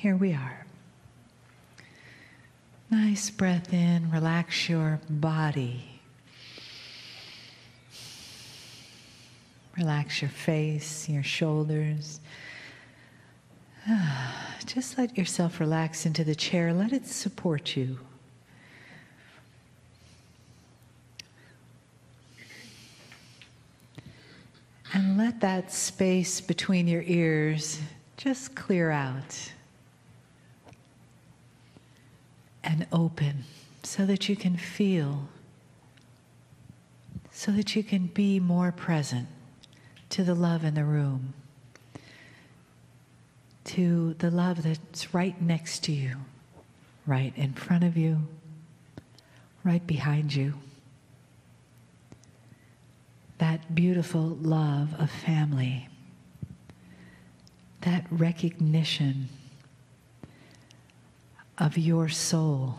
here we are. Nice breath in, relax your body. Relax your face, your shoulders. Just let yourself relax into the chair. Let it support you. And let that space between your ears just clear out and open so that you can feel, so that you can be more present to the love in the room, to the love that's right next to you, right in front of you, right behind you. That beautiful love of family, that recognition of your soul,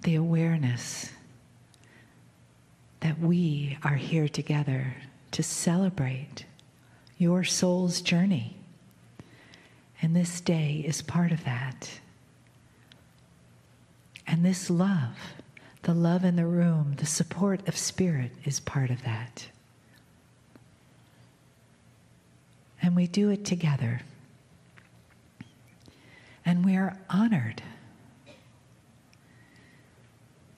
the awareness that we are here together to celebrate your soul's journey. And this day is part of that. And this love, the love in the room, the support of spirit is part of that. And we do it together. And we are honored.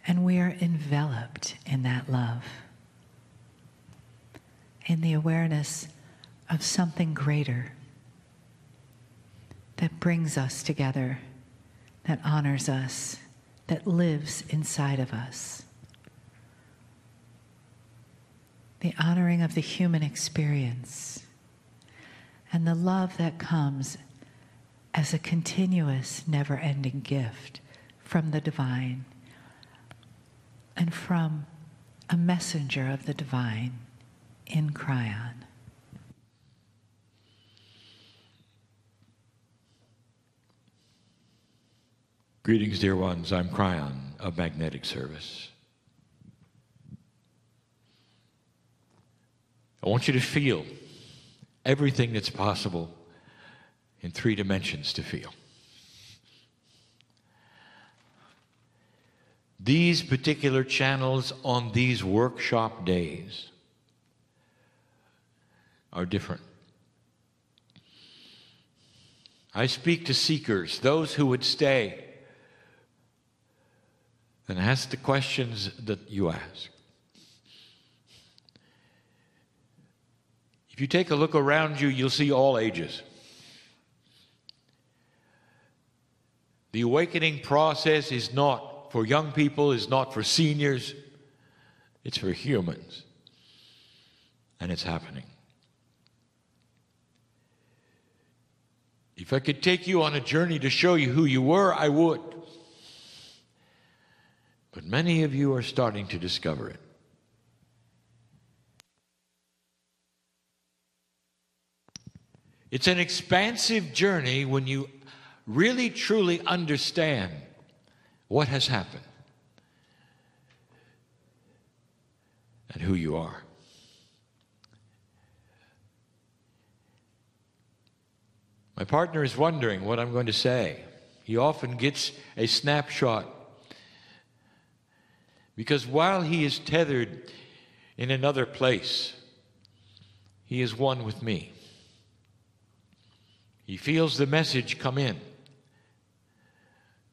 And we are enveloped in that love, in the awareness of something greater that brings us together, that honors us, that lives inside of us. The honoring of the human experience and the love that comes as a continuous, never-ending gift from the divine and from a messenger of the divine in Kryon. Greetings, dear ones. I'm Kryon of Magnetic Service. I want you to feel everything that's possible in 3 dimensions to feel. These particular channels on these workshop days are different. I speak to seekers, those who would stay and ask the questions that you ask. If you take a look around you, you'll see all ages. The awakening process is not for young people, is not for seniors. It's for humans. And it's happening. If I could take you on a journey to show you who you were, I would. But many of you are starting to discover it. It's an expansive journey when you really truly understand what has happened and who you are. My partner is wondering what I'm going to say. He often gets a snapshot because while he is tethered in another place, he is one with me. He feels the message come in,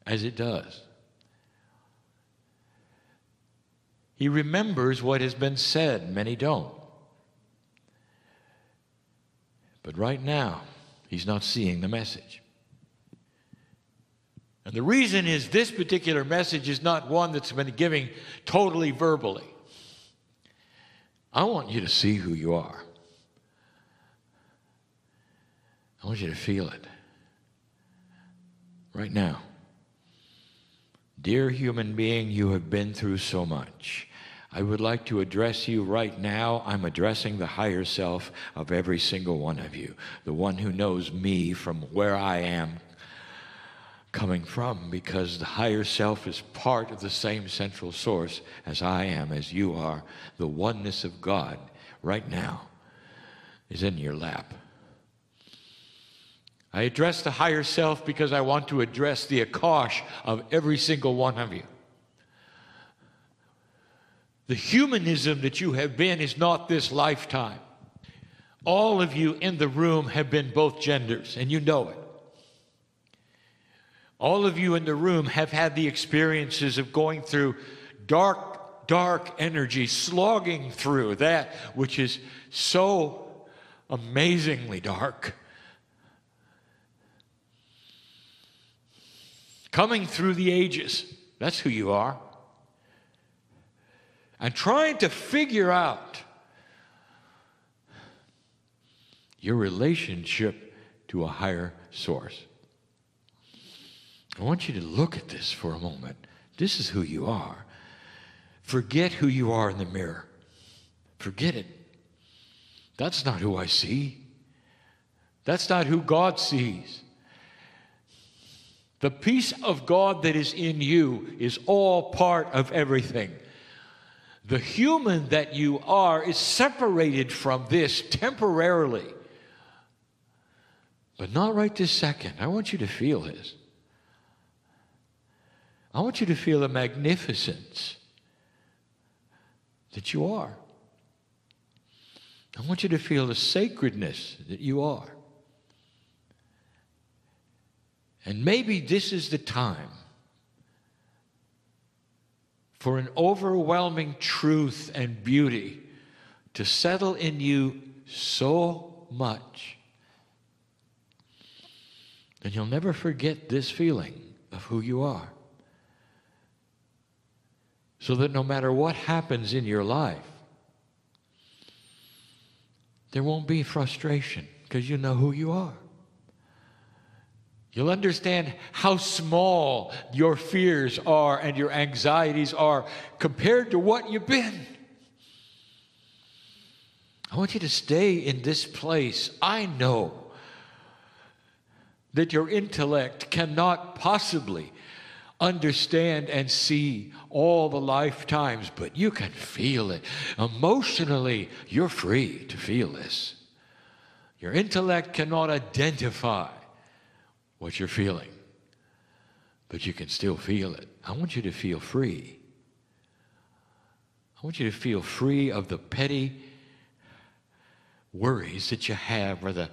as it does. He remembers what has been said. Many don't. But right now, he's not seeing the message. And the reason is this particular message is not one that's been given totally verbally. I want you to see who you are. I want you to feel it right now. Dear human being, you have been through so much. I would like to address you right now. I'm addressing the higher self of every single one of you, the one who knows me from where I am coming from, because the higher self is part of the same central source as I am, as you are. The oneness of God right now is in your lap. I address the higher self because I want to address the akash of every single one of you. The humanism that you have been is not this lifetime. All of you in the room have been both genders, and you know it. All of you in the room have had the experiences of going through dark energy, slogging through that which is so amazingly dark. Coming through the ages, that's who you are. And trying to figure out your relationship to a higher source. I want you to look at this for a moment. This is who you are. Forget who you are in the mirror. Forget it. That's not who I see. That's not who God sees. The peace of God that is in you is all part of everything. The human that you are is separated from this temporarily. But not right this second. I want you to feel this. I want you to feel the magnificence that you are. I want you to feel the sacredness that you are. And maybe this is the time for an overwhelming truth and beauty to settle in you so much that you'll never forget this feeling of who you are. So that no matter what happens in your life, there won't be frustration because you know who you are. You'll understand how small your fears are and your anxieties are compared to what you've been. I want you to stay in this place. I know that your intellect cannot possibly understand and see all the lifetimes, but you can feel it. Emotionally, you're free to feel this. Your intellect cannot identify what you're feeling, but you can still feel it. I want you to feel free. I want you to feel free of the petty worries that you have, or the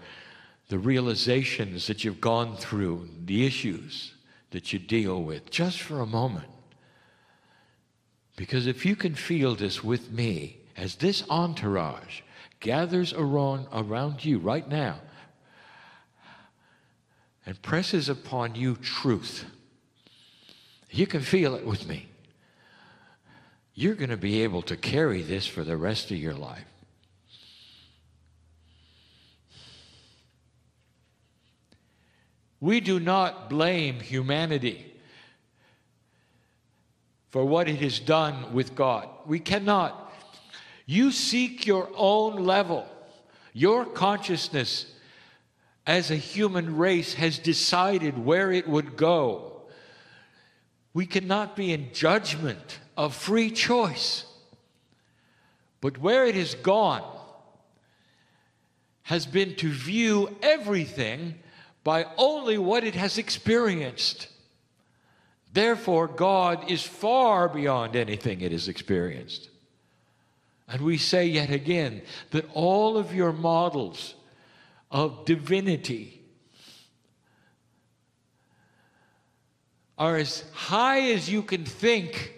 realizations that you've gone through, the issues that you deal with, just for a moment. Because if you can feel this with me, as this entourage gathers around you right now and presses upon you truth, you can feel it with me. You're going to be able to carry this for the rest of your life. We do not blame humanity for what it has done with God. We cannot. You seek your own level. Your consciousness as a human race has decided where it would go. We cannot be in judgment of free choice. But where it has gone has been to view everything by only what it has experienced. Therefore, God is far beyond anything it has experienced. And we say yet again that all of your models of divinity are as high as you can think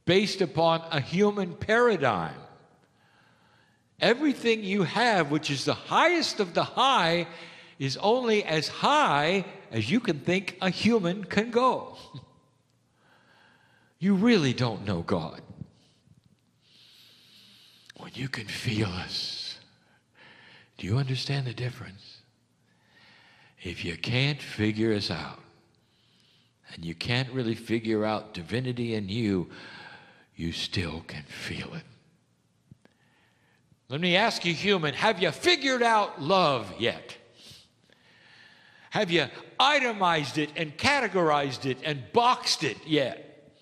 based upon a human paradigm. Everything you have, which is the highest of the high, is only as high as you can think a human can go. You really don't know God when you can feel us. Do you understand the difference? If you can't figure us out, and you can't really figure out divinity in you, you still can feel it. Let me ask you, human, have you figured out love yet? Have you itemized it and categorized it and boxed it yet?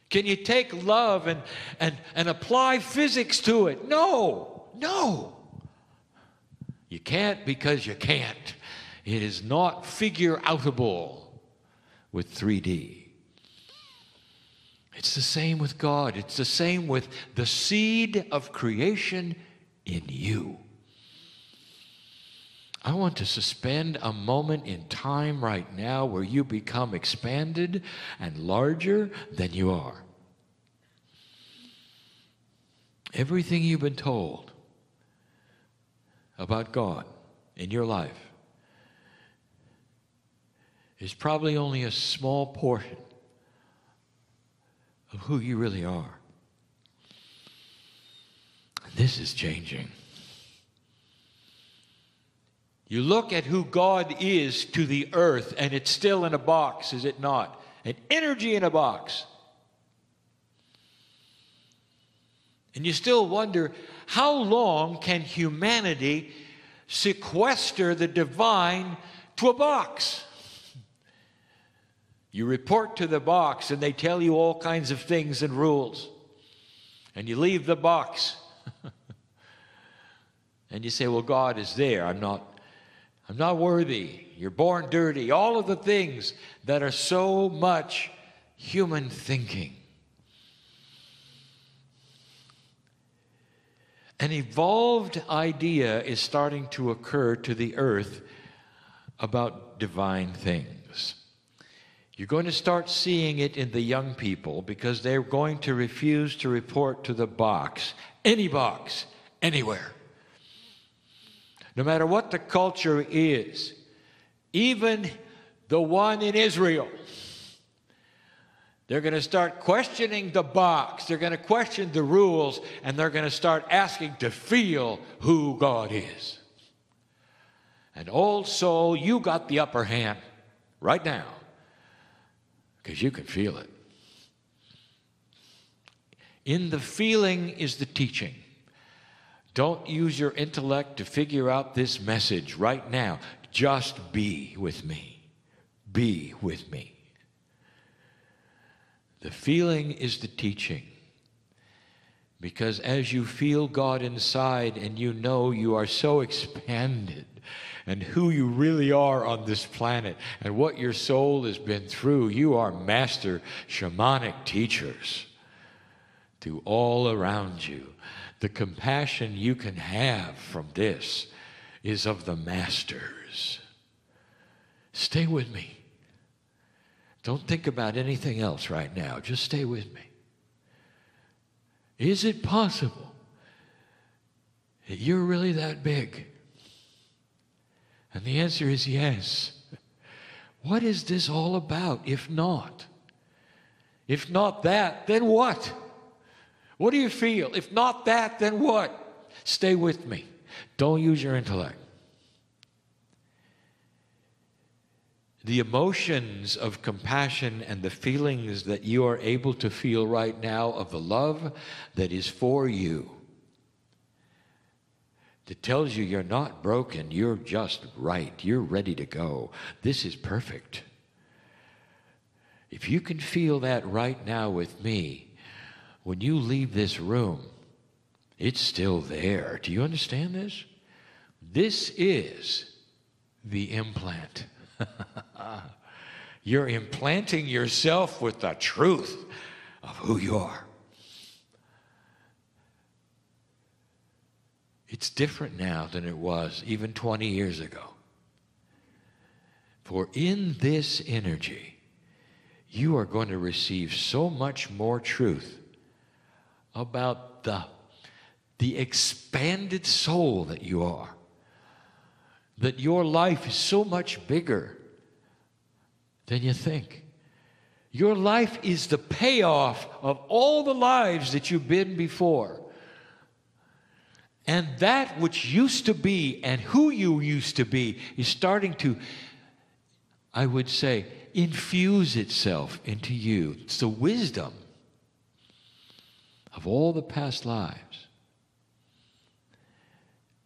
Can you take love and apply physics to it? No. You can't, because you can't. It is not figure-outable with 3D. It's the same with God. It's the same with the seed of creation in you. I want to suspend a moment in time right now where you become expanded and larger than you are. Everything you've been told about God in your life is probably only a small portion of who you really are. This is changing. You look at who God is to the earth, and it's still in a box, is it not? An energy in a box. And you still wonder, how long can humanity sequester the divine to a box? You report to the box, and they tell you all kinds of things and rules. And you leave the box. And you say, well, God is there. I'm not worthy. You're born dirty. All of the things that are so much human thinking. An evolved idea is starting to occur to the earth about divine things. You're going to start seeing it in the young people because they're going to refuse to report to the box, anywhere. No matter what the culture is, even the one in Israel, they're going to start questioning the box. They're going to question the rules, and they're going to start asking to feel who God is. And old soul, you got the upper hand right now because you can feel it. In the feeling is the teaching. Don't use your intellect to figure out this message right now. Just be with me. Be with me. The feeling is the teaching. Because as you feel God inside and you know you are so expanded and who you really are on this planet and what your soul has been through, you are master shamanic teachers to all around you. The compassion you can have from this is of the masters. Stay with me. Don't think about anything else right now. Just stay with me. Is it possible that you're really that big? And the answer is yes. What is this all about if not? If not that, then what? What do you feel? If not that, then what? Stay with me. Don't use your intellect. The emotions of compassion and the feelings that you are able to feel right now of the love that is for you, that tells you you're not broken, you're just right, you're ready to go. This is perfect. If you can feel that right now with me, when you leave this room, it's still there. Do you understand this? This is the implant. You're implanting yourself with the truth of who you are. It's different now than it was even 20 years ago. For in this energy, you are going to receive so much more truth about the expanded soul that you are. That your life is so much bigger than you think. Your life is the payoff of all the lives that you've been before. And that which used to be and who you used to be is starting to, I would say, infuse itself into you. It's the wisdom of all the past lives.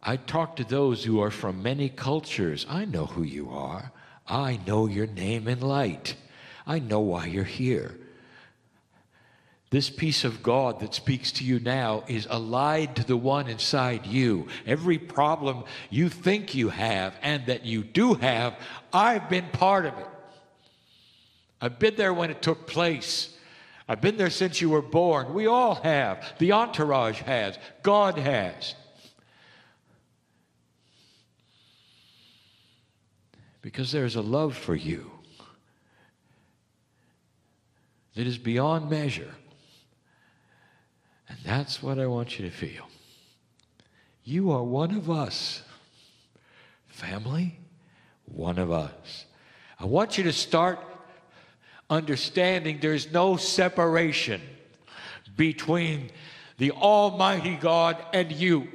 I talk to those who are from many cultures. I know who you are. I know your name in light. I know why you're here. This peace of God that speaks to you now is allied to the one inside you. Every problem you think you have and that you do have, I've been part of it. I've been there when it took place. I've been there since you were born. We all have. The entourage has. God has. Because there's a love for you that is beyond measure. And that's what I want you to feel. You are one of us. Family, one of us. I want you to start understanding there's no separation between the Almighty God and you.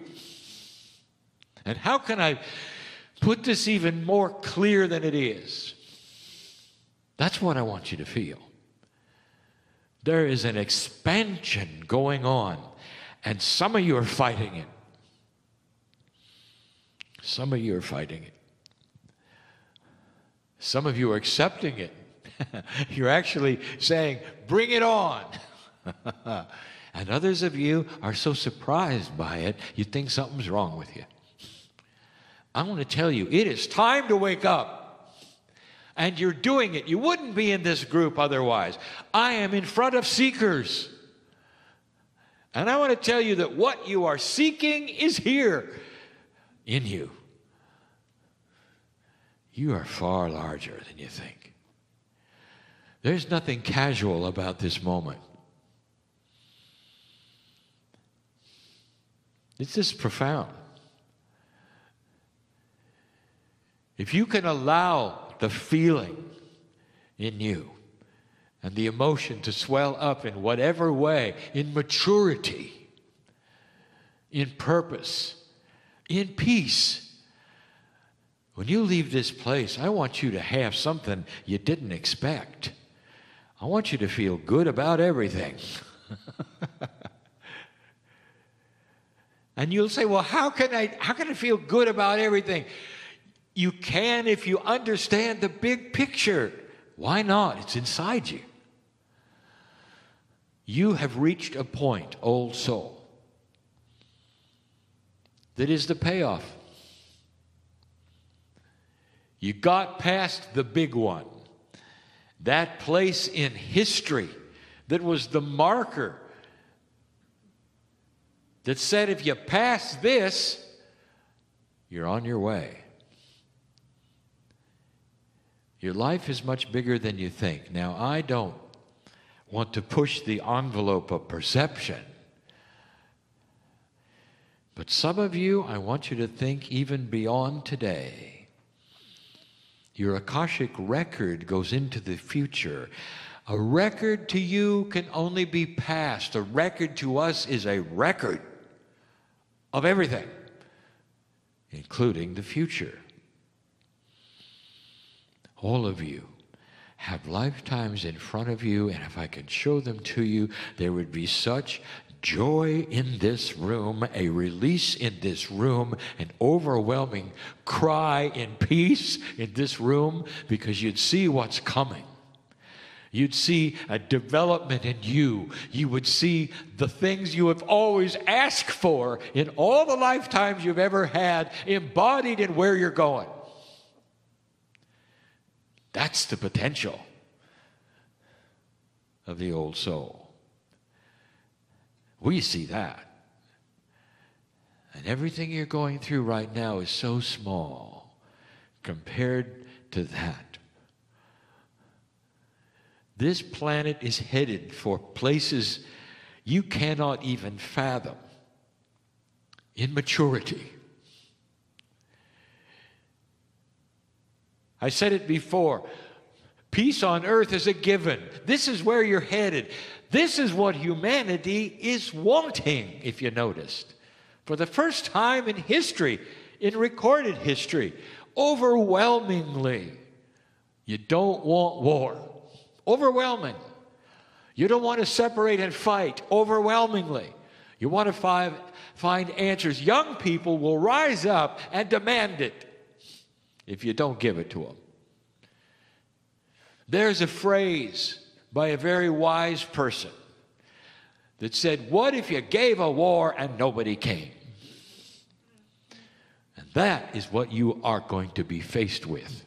And how can I put this even more clear than it is? That's what I want you to feel. There is an expansion going on, and some of you are fighting it. Some of you are fighting it. Some of you are accepting it. You're actually saying, bring it on. And others of you are so surprised by it, you think something's wrong with you. I want to tell you, it is time to wake up. And you're doing it. You wouldn't be in this group otherwise. I am in front of seekers. And I want to tell you that what you are seeking is here in you. You are far larger than you think. There's nothing casual about this moment. It's just profound. If you can allow the feeling in you and the emotion to swell up in whatever way, in maturity, in purpose, in peace, when you leave this place, I want you to have something you didn't expect. I want you to feel good about everything. And you'll say, well, how can I feel good about everything? You can if you understand the big picture. Why not? It's inside you. You have reached a point, old soul, that is the payoff. You got past the big one, that place in history that was the marker that said if you pass this, you're on your way. Your life is much bigger than you think. Now, I don't want to push the envelope of perception, but some of you, I want you to think even beyond today. Your Akashic record goes into the future. A record to you can only be past. A record to us is a record of everything, including the future. All of you have lifetimes in front of you, and if I could show them to you, there would be such joy in this room, a release in this room, an overwhelming cry in peace in this room, because you'd see what's coming. You'd see a development in you. You would see the things you have always asked for in all the lifetimes you've ever had embodied in where you're going. That's the potential of the old soul. We see that. And everything you're going through right now is so small compared to that. This planet is headed for places you cannot even fathom in maturity. I said it before. Peace on earth is a given. This is where you're headed. This is what humanity is wanting, if you noticed. For the first time in history, in recorded history, overwhelmingly, you don't want war. Overwhelming. You don't want to separate and fight. Overwhelmingly. You want to find answers. Young people will rise up and demand it if you don't give it to them. There's a phrase by a very wise person that said, what if you gave a war and nobody came? And that is what you are going to be faced with.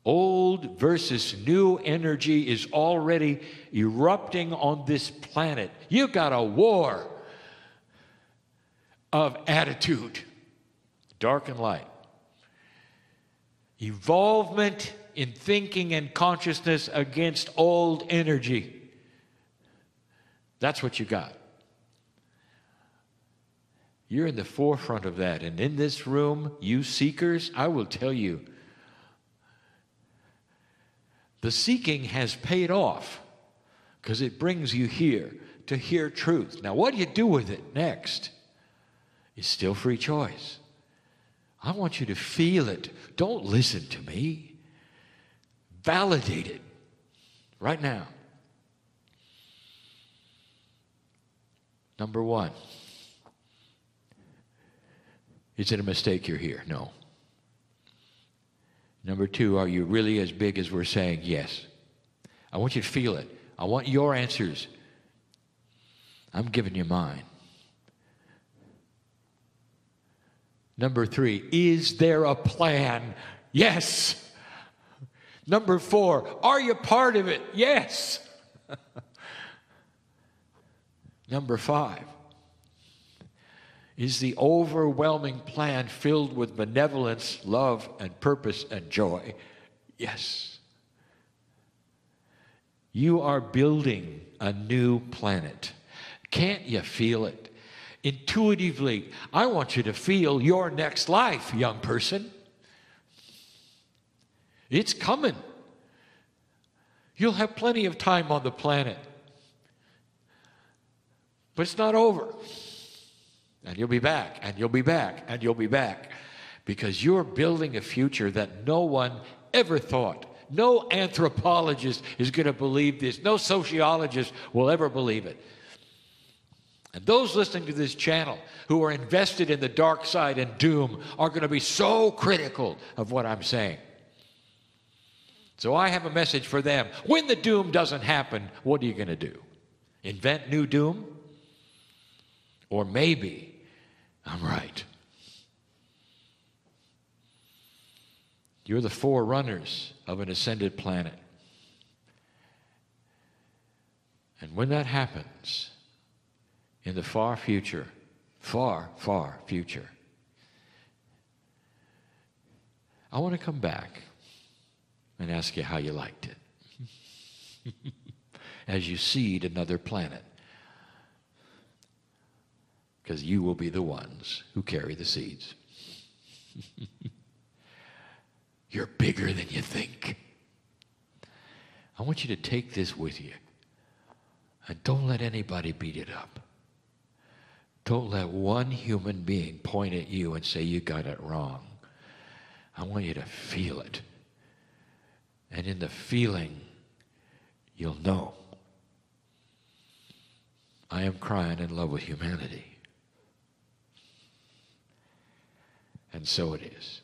Old versus new energy is already erupting on this planet. You've got a war of attitude, dark and light. Evolvement in thinking and consciousness against old energy. That's what you got. You're in the forefront of that. And in this room, you seekers, I will tell you, the seeking has paid off because it brings you here to hear truth. Now, what do you do with it next is still free choice. I want you to feel it. Don't listen to me. Validate it right now. Number one, is it a mistake you're here? No. Number two, are you really as big as we're saying? Yes. I want you to feel it. I want your answers. I'm giving you mine. Number three, is there a plan? Yes. Number four, are you part of it? Yes. Number five, is the overwhelming plan filled with benevolence, love, and purpose and joy? Yes. You are building a new planet. Can't you feel it? Intuitively, I want you to feel your next life, young person. It's coming. You'll have plenty of time on the planet. But it's not over. And you'll be back, and you'll be back, and you'll be back. Because you're building a future that no one ever thought. No anthropologist is going to believe this. No sociologist will ever believe it. And those listening to this channel who are invested in the dark side and doom are going to be so critical of what I'm saying. So I have a message for them. When the doom doesn't happen, what are you going to do? Invent new doom? Or maybe I'm right. You're the forerunners of an ascended planet. And when that happens, in the far future, far, far future, I want to come back and ask you how you liked it. As you seed another planet. Because you will be the ones who carry the seeds. You're bigger than you think. I want you to take this with you. And don't let anybody beat it up. Don't let one human being point at you and say you got it wrong. I want you to feel it. And in the feeling, you'll know. I am Kryon in love with humanity. And so it is.